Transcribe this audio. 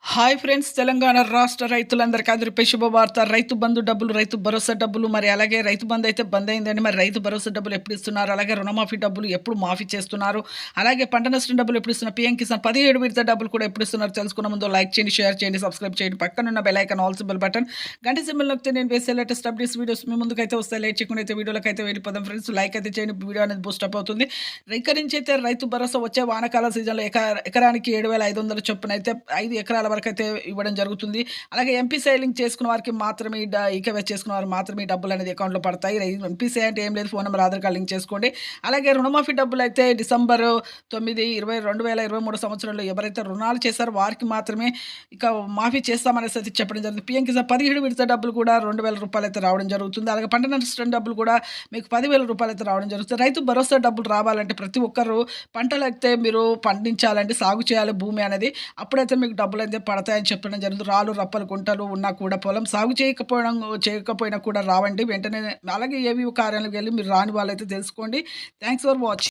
Hi friends! Telangana రాష్ట్ర రైతులందరికీ అందరిపై శుభవార్త. రైతు బంధు డబ్బులు, రైతు భరోసా డబ్బులు, మరి అలాగే రైతు బంధు అయితే బంద్ అయిందండి. మరి రైతు భరోసా డబ్బులు ఎప్పుడు ఇస్తున్నారు? అలాగే రుణమాఫీ డబ్బులు ఎప్పుడు మాఫీ చేస్తున్నారు? అలాగే పంట నష్టం డబ్బులు ఎప్పుడు ఇస్తున్నారు? పీఎం కిసాన్ 17 విడత డబ్బులు కూడా ఎప్పుడు ఇస్తున్నారు? తెలుసుకున్న ముందు లైక్ చేయండి, షేర్ చేయండి, సబ్స్క్రైబ్ చేయండి. పక్కనున్న bell icon all symbol button గంట సింబల్ నొక్కితే నేను వేసే లేటెస్ట్ అప్డేట్స్ వీడియోస్ మీ ముందుకైతే వస్తాయి. లేట్ చేయకుండా అయితే వీడియోలకి అయితే వెళ్ళిపోదాం ఫ్రెండ్స్. లైక్ అయితే చేయండి, వీడియో అనేది బూస్ట్ అప్ అవుతుంది. ఇక్కడి నుంచి అయితే రైతు భరోసా వచ్చే వానాకాల సీజన్లో ఎకరానికి 7,500 చొప్పున అయితే 5 ఎకరాల వరకు అయితే ఇవ్వడం జరుగుతుంది. అలాగే ఎంపీసీఐ లింక్ చేసుకున్న వారికి మాత్రమే ఈకేవైసీ చేసుకున్న వారికి మాత్రమే ఈ డబ్బులు అనేది అకౌంట్‌లో పడతాయి. ఎంపీసీఐ అంటే ఏం లేదు, phone number, Aadhaar card link చేసుకోండి. అలాగే రుణమాఫీ డబ్బులు అయితే డిసెంబర్ 9, 2023 సంవత్సరంలో ఎవరైతే రుణాలు చేశారో వారికి మాత్రమే ఇక మాఫీ చేస్తామనేసి అయితే చెప్పడం జరిగింది. పీఎం కిసాన్ 17 విడత డబ్బులు కూడా రూ. 2,000 అయితే రావడం జరుగుతుంది. అలాగే పంట నష్టం డబ్బులు కూడా మీకు రూ. 10,000 అయితే రావడం జరుగుతుంది. రైతు భరోసా డబ్బులు రావాలంటే ప్రతి ఒక్కరు పంటలైతే మీరు పండించాలండి, సాగు చేయాలి భూమి అనేది. అప్పుడైతే మీకు డబ్బులైతే పడతాయని చెప్పడం జరుగుతుంది. రాళ్ళు, రప్పలు, గుంటలు ఉన్నా కూడా పొలం సాగు చేయకపోయినా కూడా రావండి వెంటనే. అలాగే ఏవీఓ కార్యాలయానికి వెళ్ళి మీరు రాని వాళ్ళైతే తెలుసుకోండి. Thanks for watching.